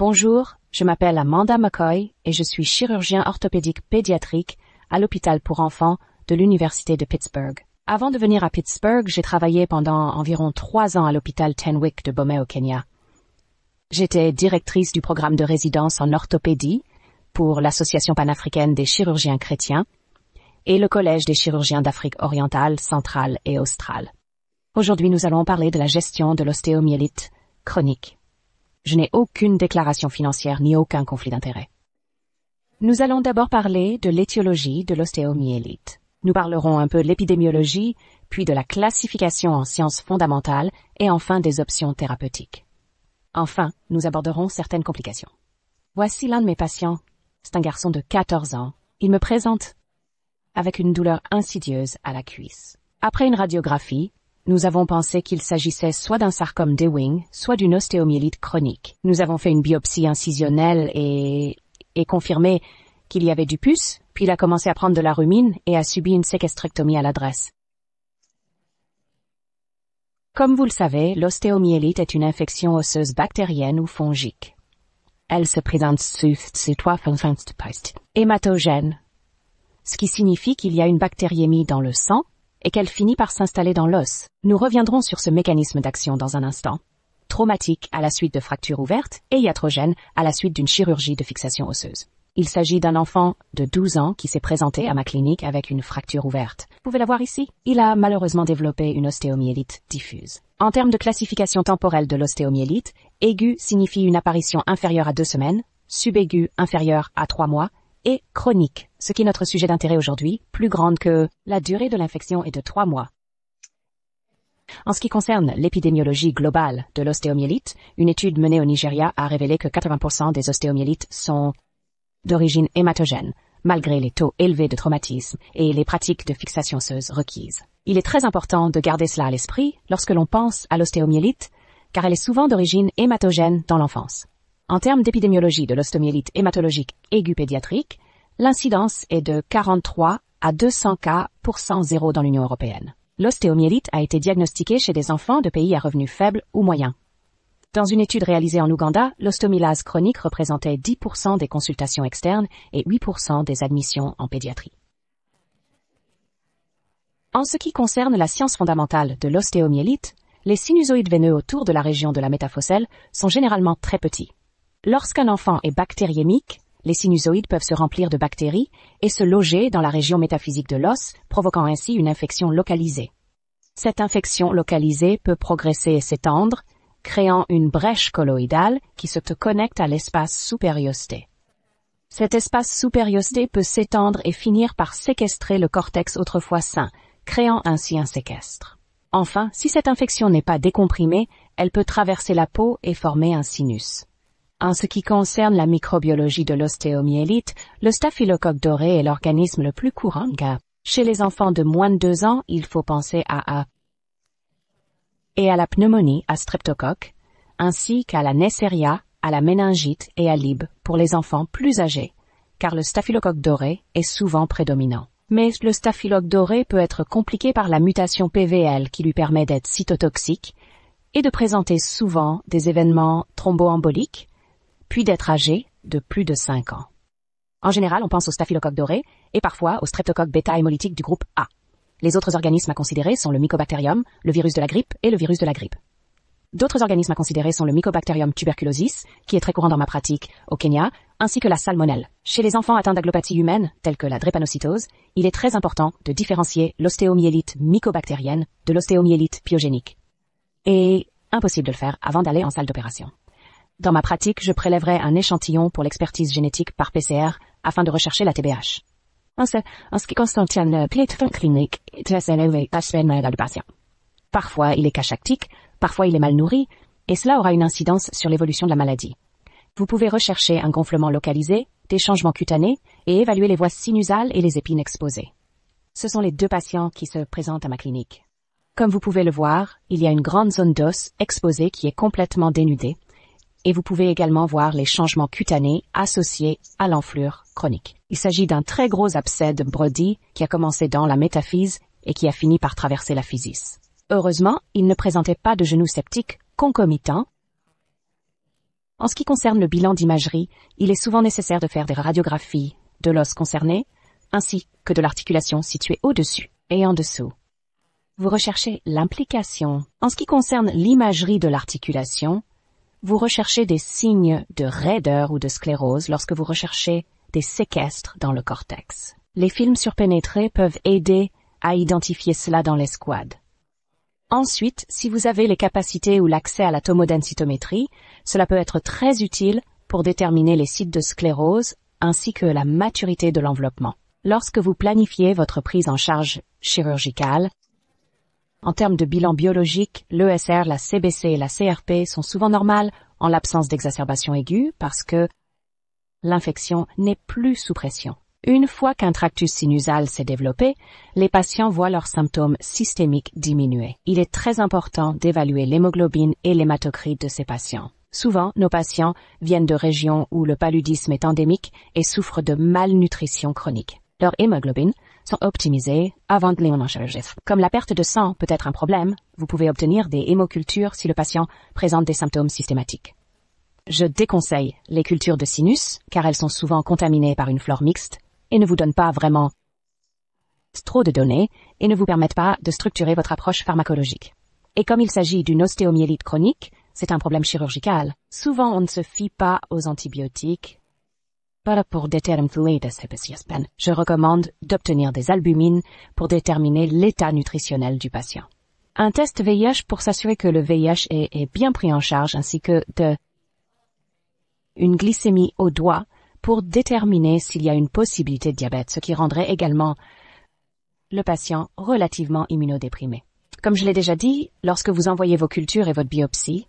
Bonjour, je m'appelle Amanda McCoy et je suis chirurgien orthopédique pédiatrique à l'hôpital pour enfants de l'Université de Pittsburgh. Avant de venir à Pittsburgh, j'ai travaillé pendant environ 3 ans à l'hôpital Tenwik de Bomet au Kenya. J'étais directrice du programme de résidence en orthopédie pour l'Association panafricaine des chirurgiens chrétiens et le Collège des chirurgiens d'Afrique orientale, centrale et australe. Aujourd'hui, nous allons parler de la gestion de l'ostéomyélite chronique. Je n'ai aucune déclaration financière ni aucun conflit d'intérêts. Nous allons d'abord parler de l'étiologie de l'ostéomyélite. Nous parlerons un peu de l'épidémiologie, puis de la classification en sciences fondamentales et enfin des options thérapeutiques. Enfin, nous aborderons certaines complications. Voici l'un de mes patients. C'est un garçon de 14 ans. Il me présente avec une douleur insidieuse à la cuisse. Après une radiographie, nous avons pensé qu'il s'agissait soit d'un sarcome d'Ewing, soit d'une ostéomyélite chronique. Nous avons fait une biopsie incisionnelle et confirmé qu'il y avait du pus, puis il a commencé à prendre de la rumine et a subi une séquestrectomie à l'adresse. Comme vous le savez, l'ostéomyélite est une infection osseuse bactérienne ou fongique. Elle se présente hématogène, ce qui signifie qu'il y a une bactériémie dans le sang et qu'elle finit par s'installer dans l'os. Nous reviendrons sur ce mécanisme d'action dans un instant. Traumatique à la suite de fractures ouvertes et iatrogène à la suite d'une chirurgie de fixation osseuse. Il s'agit d'un enfant de 12 ans qui s'est présenté à ma clinique avec une fracture ouverte. Vous pouvez la voir ici. Il a malheureusement développé une ostéomyélite diffuse. En termes de classification temporelle de l'ostéomyélite, aigu signifie une apparition inférieure à 2 semaines, subaigu inférieure à 3 mois, et chronique, ce qui est notre sujet d'intérêt aujourd'hui, plus grande que la durée de l'infection est de 3 mois. En ce qui concerne l'épidémiologie globale de l'ostéomyélite, une étude menée au Nigeria a révélé que 80% des ostéomyélites sont d'origine hématogène, malgré les taux élevés de traumatisme et les pratiques de fixation osseuse requises. Il est très important de garder cela à l'esprit lorsque l'on pense à l'ostéomyélite, car elle est souvent d'origine hématogène dans l'enfance. En termes d'épidémiologie de l'ostéomyélite hématologique aiguë pédiatrique, l'incidence est de 43 à 200 cas pour 100 0 dans l'Union européenne. L'ostéomyélite a été diagnostiquée chez des enfants de pays à revenus faibles ou moyens. Dans une étude réalisée en Ouganda, l'ostéomylase chronique représentait 10% des consultations externes et 8% des admissions en pédiatrie. En ce qui concerne la science fondamentale de l'ostéomyélite, les sinusoïdes veineux autour de la région de la métafosselle sont généralement très petits. Lorsqu'un enfant est bactériémique, les sinusoïdes peuvent se remplir de bactéries et se loger dans la région métaphysique de l'os, provoquant ainsi une infection localisée. Cette infection localisée peut progresser et s'étendre, créant une brèche colloïdale qui se connecte à l'espace sous-périosté. Cet espace sous-périosté peut s'étendre et finir par séquestrer le cortex autrefois sain, créant ainsi un séquestre. Enfin, si cette infection n'est pas décomprimée, elle peut traverser la peau et former un sinus. En ce qui concerne la microbiologie de l'ostéomyélite, le staphylocoque doré est l'organisme le plus courant car chez les enfants de moins de 2 ans, il faut penser à la pneumonie à streptocoque, ainsi qu'à la Neisseria, à la méningite et à l'IB pour les enfants plus âgés, car le staphylocoque doré est souvent prédominant. Mais le staphylocoque doré peut être compliqué par la mutation PVL qui lui permet d'être cytotoxique et de présenter souvent des événements thromboemboliques, puis d'être âgé de plus de 5 ans. En général, on pense au staphylocoque doré et parfois au streptocoque bêta-hémolytique du groupe A. Les autres organismes à considérer sont le mycobacterium, le virus de la grippe et le virus de la grippe. D'autres organismes à considérer sont le Mycobacterium tuberculosis, qui est très courant dans ma pratique au Kenya, ainsi que la salmonelle. Chez les enfants atteints d'agglopathie humaine, telle que la drépanocytose, il est très important de différencier l'ostéomyélite mycobactérienne de l'ostéomyélite pyogénique. Et impossible de le faire avant d'aller en salle d'opération. Dans ma pratique, je prélèverai un échantillon pour l'expertise génétique par PCR afin de rechercher la TBH. En ce qui concerne le plateforme clinique, du patient. Parfois, il est cachectique, parfois il est mal nourri, et cela aura une incidence sur l'évolution de la maladie. Vous pouvez rechercher un gonflement localisé, des changements cutanés, et évaluer les voies sinusales et les épines exposées. Ce sont les 2 patients qui se présentent à ma clinique. Comme vous pouvez le voir, il y a une grande zone d'os exposée qui est complètement dénudée, et vous pouvez également voir les changements cutanés associés à l'enflure chronique. Il s'agit d'un très gros abcès de Brody qui a commencé dans la métaphyse et qui a fini par traverser la physis. Heureusement, il ne présentait pas de genou septique concomitant En ce qui concerne le bilan d'imagerie, il est souvent nécessaire de faire des radiographies de l'os concerné, ainsi que de l'articulation située au-dessus et en dessous. Vous recherchez l'implication. En ce qui concerne l'imagerie de l'articulation, vous recherchez des signes de raideur ou de sclérose lorsque vous recherchez des séquestres dans le cortex. Les films surpénétrés peuvent aider à identifier cela dans l'escouade. Ensuite, si vous avez les capacités ou l'accès à la tomodensitométrie, cela peut être très utile pour déterminer les sites de sclérose ainsi que la maturité de l'enveloppement. Lorsque vous planifiez votre prise en charge chirurgicale, en termes de bilan biologique, l'ESR, la CBC et la CRP sont souvent normales en l'absence d'exacerbation aiguë parce que l'infection n'est plus sous pression. Une fois qu'un tractus sinusal s'est développé, les patients voient leurs symptômes systémiques diminuer. Il est très important d'évaluer l'hémoglobine et l'hématocrit de ces patients. Souvent, nos patients viennent de régions où le paludisme est endémique et souffrent de malnutrition chronique. Leur hémoglobine sont optimisées avant de les en charger. Comme la perte de sang peut être un problème, vous pouvez obtenir des hémocultures si le patient présente des symptômes systématiques. Je déconseille les cultures de sinus car elles sont souvent contaminées par une flore mixte et ne vous donnent pas vraiment trop de données et ne vous permettent pas de structurer votre approche pharmacologique. Et comme il s'agit d'une ostéomyélite chronique, c'est un problème chirurgical. Souvent, on ne se fie pas aux antibiotiques. Pour déterminer je recommande d'obtenir des albumines pour déterminer l'état nutritionnel du patient. Un test VIH pour s'assurer que le VIH est bien pris en charge ainsi que une glycémie au doigt pour déterminer s'il y a une possibilité de diabète, ce qui rendrait également le patient relativement immunodéprimé. Comme je l'ai déjà dit, lorsque vous envoyez vos cultures et votre biopsie,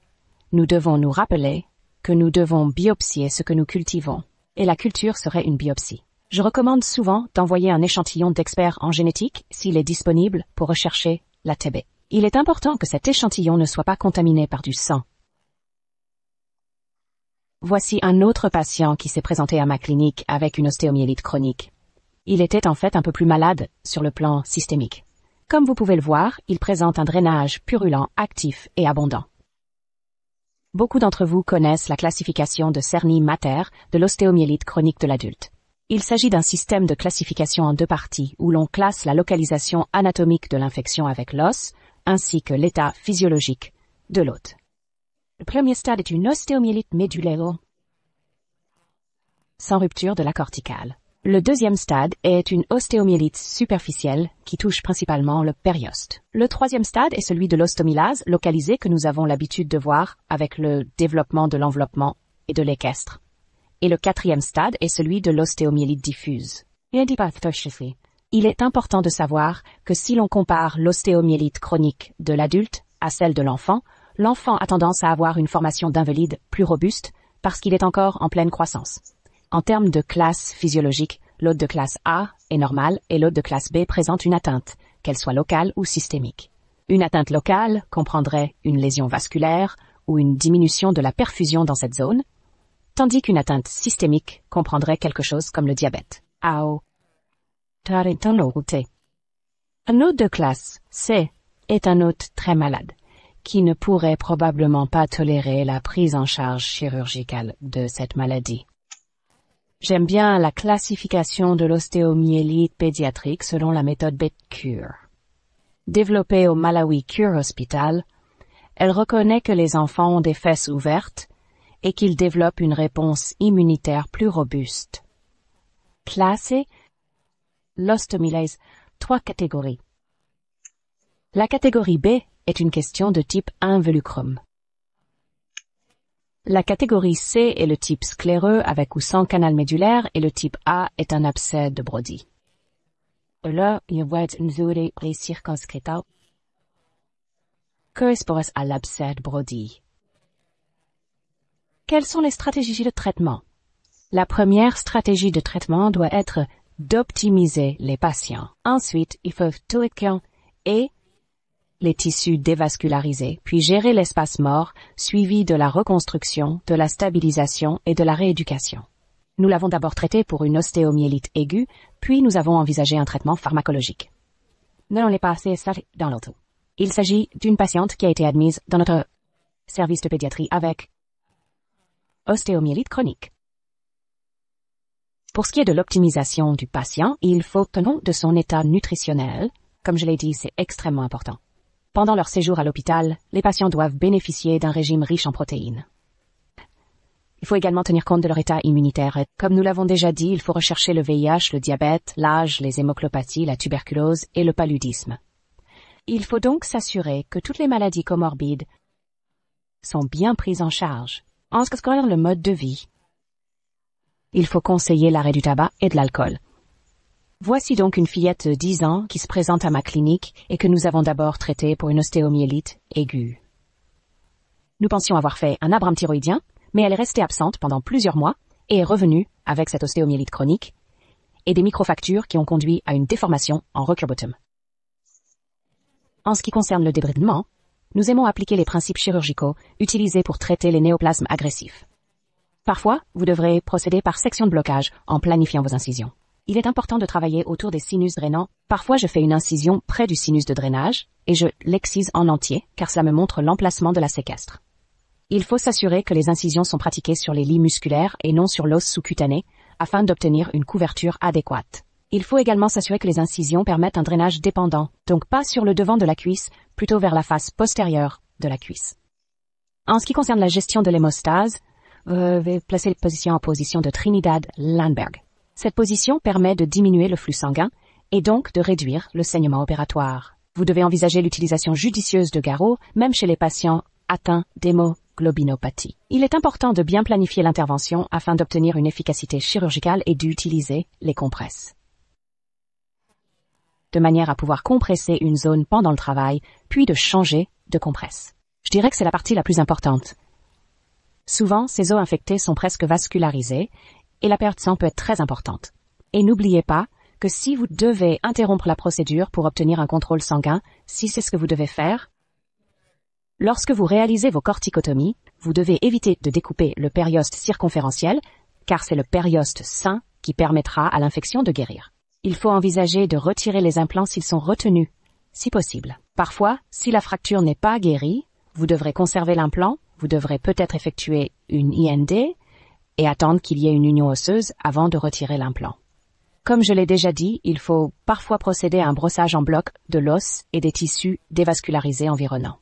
nous devons nous rappeler que nous devons biopsier ce que nous cultivons, et la culture serait une biopsie. Je recommande souvent d'envoyer un échantillon d'experts en génétique s'il est disponible pour rechercher la TB. Il est important que cet échantillon ne soit pas contaminé par du sang. Voici un autre patient qui s'est présenté à ma clinique avec une ostéomyélite chronique. Il était en fait un peu plus malade sur le plan systémique. Comme vous pouvez le voir, il présente un drainage purulent, actif et abondant. Beaucoup d'entre vous connaissent la classification de Cerny-Matter de l'ostéomyélite chronique de l'adulte. Il s'agit d'un système de classification en deux parties où l'on classe la localisation anatomique de l'infection avec l'os ainsi que l'état physiologique de l'hôte. Le premier stade est une ostéomyélite médullaire sans rupture de la corticale. Le deuxième stade est une ostéomyélite superficielle qui touche principalement le périoste. Le troisième stade est celui de l'ostomylase localisée que nous avons l'habitude de voir avec le développement de l'enveloppement et de l'équestre. Et le quatrième stade est celui de l'ostéomyélite diffuse. Il est important de savoir que si l'on compare l'ostéomyélite chronique de l'adulte à celle de l'enfant, l'enfant a tendance à avoir une formation d'invalide plus robuste parce qu'il est encore en pleine croissance. En termes de classe physiologique, l'hôte de classe A est normal et l'hôte de classe B présente une atteinte, qu'elle soit locale ou systémique. Une atteinte locale comprendrait une lésion vasculaire ou une diminution de la perfusion dans cette zone, tandis qu'une atteinte systémique comprendrait quelque chose comme le diabète. Un hôte de classe C est un hôte très malade, qui ne pourrait probablement pas tolérer la prise en charge chirurgicale de cette maladie. J'aime bien la classification de l'ostéomyélite pédiatrique selon la méthode BET-CURE. Développée au Malawi Cure Hospital, elle reconnaît que les enfants ont des fesses ouvertes et qu'ils développent une réponse immunitaire plus robuste. Classer l'ostomylase 3 catégories. La catégorie B est une question de type involucrum. La catégorie C est le type scléreux avec ou sans canal médulaire et le type A est un abcès de Brody. Là, il va être une zone circonscrite correspond à l'abcès de Brody. Quelles sont les stratégies de traitement? La première stratégie de traitement doit être d'optimiser les patients. Ensuite, il faut tourner et les tissus dévascularisés, puis gérer l'espace mort, suivi de la reconstruction, de la stabilisation et de la rééducation. Nous l'avons d'abord traité pour une ostéomyélite aiguë, puis nous avons envisagé un traitement pharmacologique. Nous allons les passer ça dans l'autre. Il s'agit d'une patiente qui a été admise dans notre service de pédiatrie avec ostéomyélite chronique. Pour ce qui est de l'optimisation du patient, il faut tenir compte de son état nutritionnel. Comme je l'ai dit, c'est extrêmement important. Pendant leur séjour à l'hôpital, les patients doivent bénéficier d'un régime riche en protéines. Il faut également tenir compte de leur état immunitaire. Comme nous l'avons déjà dit, il faut rechercher le VIH, le diabète, l'âge, les hémoclopathies, la tuberculose et le paludisme. Il faut donc s'assurer que toutes les maladies comorbides sont bien prises en charge. En ce qui concerne le mode de vie, il faut conseiller l'arrêt du tabac et de l'alcool. Voici donc une fillette de 10 ans qui se présente à ma clinique et que nous avons d'abord traitée pour une ostéomyélite aiguë. Nous pensions avoir fait un abraham thyroïdien, mais elle est restée absente pendant plusieurs mois et est revenue avec cette ostéomyélite chronique et des microfractures qui ont conduit à une déformation en rocker-bottom. En ce qui concerne le débridement, nous aimons appliquer les principes chirurgicaux utilisés pour traiter les néoplasmes agressifs. Parfois, vous devrez procéder par section de blocage en planifiant vos incisions. Il est important de travailler autour des sinus drainants. Parfois, je fais une incision près du sinus de drainage et je l'excise en entier car cela me montre l'emplacement de la séquestre. Il faut s'assurer que les incisions sont pratiquées sur les lits musculaires et non sur l'os sous-cutané afin d'obtenir une couverture adéquate. Il faut également s'assurer que les incisions permettent un drainage dépendant, donc pas sur le devant de la cuisse, plutôt vers la face postérieure de la cuisse. En ce qui concerne la gestion de l'hémostase, vous devez placer les positions en position de Trinidad-Landberg. Cette position permet de diminuer le flux sanguin et donc de réduire le saignement opératoire. Vous devez envisager l'utilisation judicieuse de garrots, même chez les patients atteints d'hémoglobinopathie. Il est important de bien planifier l'intervention afin d'obtenir une efficacité chirurgicale et d'utiliser les compresses, de manière à pouvoir compresser une zone pendant le travail, puis de changer de compresse. Je dirais que c'est la partie la plus importante. Souvent, ces os infectés sont presque vascularisés et la perte de sang peut être très importante. Et n'oubliez pas que si vous devez interrompre la procédure pour obtenir un contrôle sanguin, si c'est ce que vous devez faire, lorsque vous réalisez vos corticotomies, vous devez éviter de découper le périoste circonférentiel, car c'est le périoste sain qui permettra à l'infection de guérir. Il faut envisager de retirer les implants s'ils sont retenus, si possible. Parfois, si la fracture n'est pas guérie, vous devrez conserver l'implant, vous devrez peut-être effectuer une IND et attendre qu'il y ait une union osseuse avant de retirer l'implant. Comme je l'ai déjà dit, il faut parfois procéder à un brossage en bloc de l'os et des tissus dévascularisés environnants.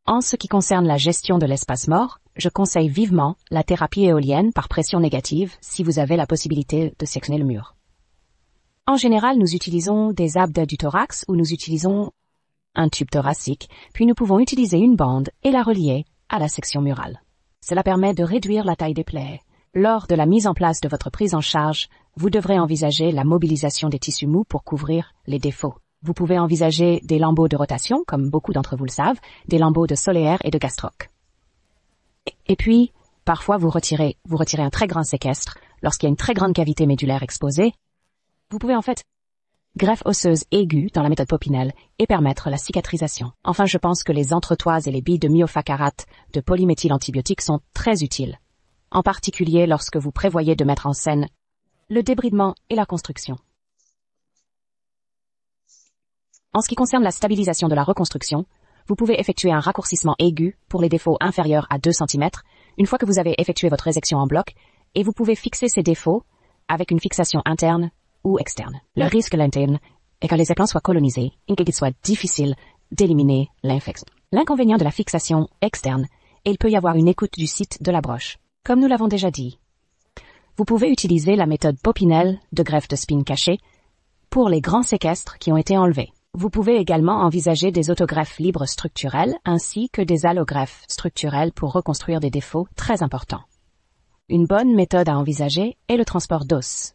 En ce qui concerne la gestion de l'espace mort, je conseille vivement la thérapie éolienne par pression négative si vous avez la possibilité de sectionner le mur. En général, nous utilisons des abdos du thorax ou nous utilisons un tube thoracique, puis nous pouvons utiliser une bande et la relier à la section murale. Cela permet de réduire la taille des plaies. Lors de la mise en place de votre prise en charge, vous devrez envisager la mobilisation des tissus mous pour couvrir les défauts. Vous pouvez envisager des lambeaux de rotation, comme beaucoup d'entre vous le savent, des lambeaux de solaire et de gastroc. Et puis, parfois vous retirez un très grand séquestre lorsqu'il y a une très grande cavité médulaire exposée. Vous pouvez en fait greffe osseuse aiguë dans la méthode Popinel et permettre la cicatrisation. Enfin, je pense que les entretoises et les billes de myofacarate de polyméthylantibiotiques sont très utiles, en particulier lorsque vous prévoyez de mettre en scène le débridement et la construction. En ce qui concerne la stabilisation de la reconstruction, vous pouvez effectuer un raccourcissement aigu pour les défauts inférieurs à 2 cm une fois que vous avez effectué votre résection en bloc et vous pouvez fixer ces défauts avec une fixation interne ou externe. Le risque l'interne est que les implants soient colonisés et qu'il soit difficile d'éliminer l'infection. L'inconvénient de la fixation externe est qu'il peut y avoir une écoute du site de la broche. Comme nous l'avons déjà dit, vous pouvez utiliser la méthode Popinel de greffe de spine cachée pour les grands séquestres qui ont été enlevés. Vous pouvez également envisager des autogreffes libres structurelles ainsi que des allogreffes structurelles pour reconstruire des défauts très importants. Une bonne méthode à envisager est le transport d'os.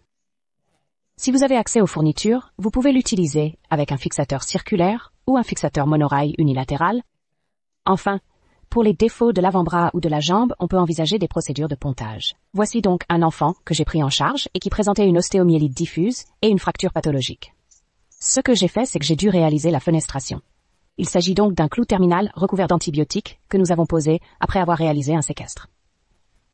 Si vous avez accès aux fournitures, vous pouvez l'utiliser avec un fixateur circulaire ou un fixateur monorail unilatéral. Enfin, pour les défauts de l'avant-bras ou de la jambe, on peut envisager des procédures de pontage. Voici donc un enfant que j'ai pris en charge et qui présentait une ostéomyélite diffuse et une fracture pathologique. Ce que j'ai fait, c'est que j'ai dû réaliser la fenestration. Il s'agit donc d'un clou terminal recouvert d'antibiotiques que nous avons posé après avoir réalisé un séquestre.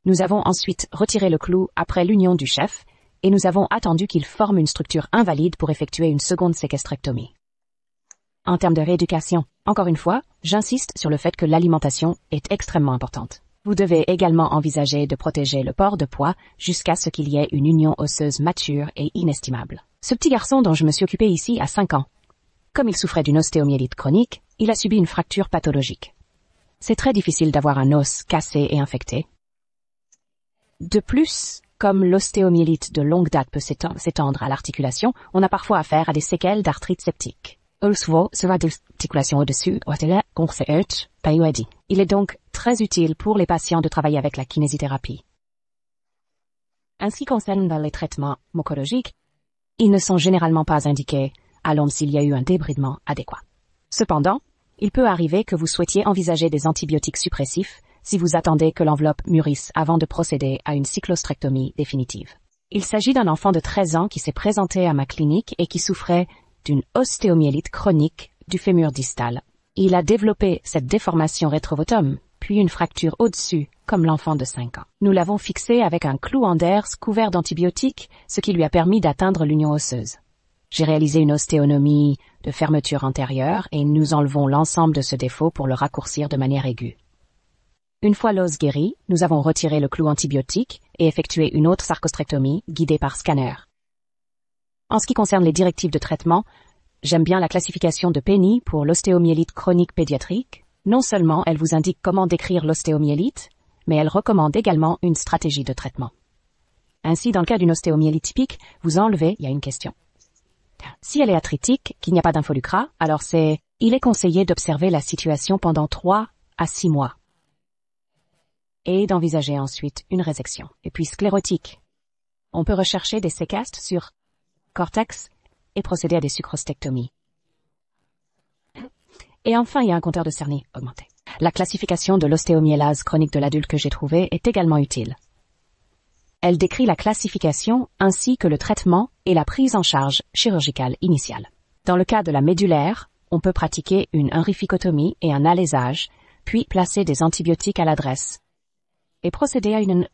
Nous avons ensuite retiré le clou après l'union du chef et nous avons attendu qu'il forme une structure invalide pour effectuer une seconde séquestrectomie. En termes de rééducation, encore une fois, j'insiste sur le fait que l'alimentation est extrêmement importante. Vous devez également envisager de protéger le port de poids jusqu'à ce qu'il y ait une union osseuse mature et inestimable. Ce petit garçon dont je me suis occupé ici a 5 ans. Comme il souffrait d'une ostéomyélite chronique, il a subi une fracture pathologique. C'est très difficile d'avoir un os cassé et infecté. De plus, comme l'ostéomyélite de longue date peut s'étendre à l'articulation, on a parfois affaire à des séquelles d'arthrite septique. Il est donc très utile pour les patients de travailler avec la kinésithérapie. En ce qui concerne les traitements mucologiques, ils ne sont généralement pas indiqués à l'homme s'il y a eu un débridement adéquat. Cependant, il peut arriver que vous souhaitiez envisager des antibiotiques suppressifs si vous attendez que l'enveloppe mûrisse avant de procéder à une cyclostrectomie définitive. Il s'agit d'un enfant de 13 ans qui s'est présenté à ma clinique et qui souffrait d'une ostéomyélite chronique du fémur distal. Il a développé cette déformation rétrovotum, puis une fracture au-dessus, comme l'enfant de 5 ans. Nous l'avons fixé avec un clou Anders couvert d'antibiotiques, ce qui lui a permis d'atteindre l'union osseuse. J'ai réalisé une ostéonomie de fermeture antérieure et nous enlevons l'ensemble de ce défaut pour le raccourcir de manière aiguë. Une fois l'os guéri, nous avons retiré le clou antibiotique et effectué une autre sarcostrectomie guidée par scanner. En ce qui concerne les directives de traitement, j'aime bien la classification de Penny pour l'ostéomyélite chronique pédiatrique. Non seulement elle vous indique comment décrire l'ostéomyélite, mais elle recommande également une stratégie de traitement. Ainsi, dans le cas d'une ostéomyélite typique, vous enlevez, il y a une question. Si elle est arthritique, qu'il n'y a pas d'infolucra, alors il est conseillé d'observer la situation pendant 3 à 6 mois. Et d'envisager ensuite une résection. Et puis sclérotique. On peut rechercher des séquestres sur cortex et procéder à des sucrostectomies. Et enfin, il y a un compteur de Cerny augmenté. La classification de l'ostéomyélase chronique de l'adulte que j'ai trouvée est également utile. Elle décrit la classification ainsi que le traitement et la prise en charge chirurgicale initiale. Dans le cas de la médulaire, on peut pratiquer une henrificotomie et un alésage, puis placer des antibiotiques à l'adresse et procéder à une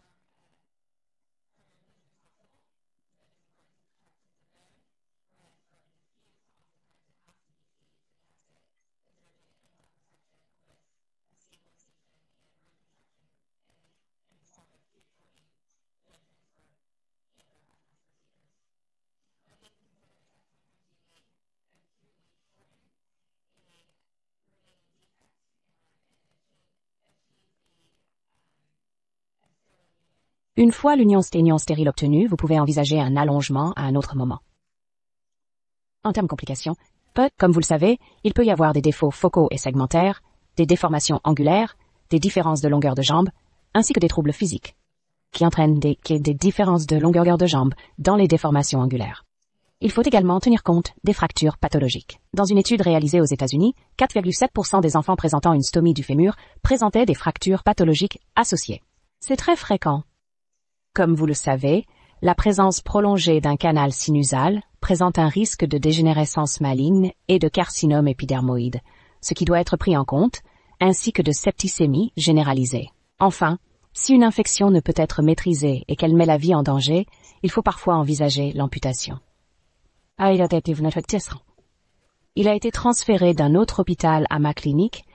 Une fois l'union stérile obtenue, vous pouvez envisager un allongement à un autre moment. En termes complications, comme vous le savez, il peut y avoir des défauts focaux et segmentaires, des déformations angulaires, des différences de longueur de jambe, ainsi que des troubles physiques, qui entraînent des différences de longueur de jambe dans les déformations angulaires. Il faut également tenir compte des fractures pathologiques. Dans une étude réalisée aux États-Unis, 4,7% des enfants présentant une stomie du fémur présentaient des fractures pathologiques associées. C'est très fréquent. Comme vous le savez, la présence prolongée d'un canal sinusal présente un risque de dégénérescence maligne et de carcinome épidermoïde, ce qui doit être pris en compte, ainsi que de septicémie généralisée. Enfin, si une infection ne peut être maîtrisée et qu'elle met la vie en danger, il faut parfois envisager l'amputation. Il a été transféré d'un autre hôpital à ma clinique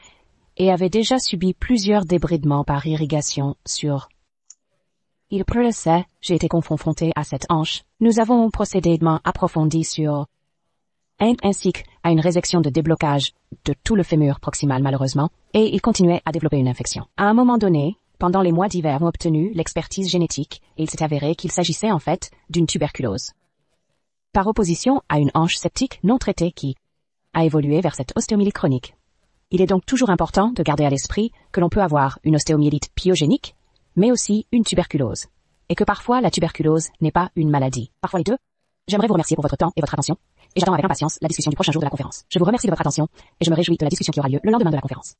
et avait déjà subi plusieurs débridements par irrigation sur il progressait, j'ai été confronté à cette hanche. Nous avons procédé approfondi sur ainsi qu'à une résection de déblocage de tout le fémur proximal malheureusement, et il continuait à développer une infection. À un moment donné, pendant les mois d'hiver, nous avons obtenu l'expertise génétique et il s'est avéré qu'il s'agissait en fait d'une tuberculose. Par opposition à une hanche septique non traitée qui a évolué vers cette ostéomyélite chronique. Il est donc toujours important de garder à l'esprit que l'on peut avoir une ostéomyélite pyogénique, mais aussi une tuberculose. Et que parfois, la tuberculose n'est pas une maladie. Parfois les deux. J'aimerais vous remercier pour votre temps et votre attention, et j'attends avec impatience la discussion du prochain jour de la conférence. Je vous remercie de votre attention, et je me réjouis de la discussion qui aura lieu le lendemain de la conférence.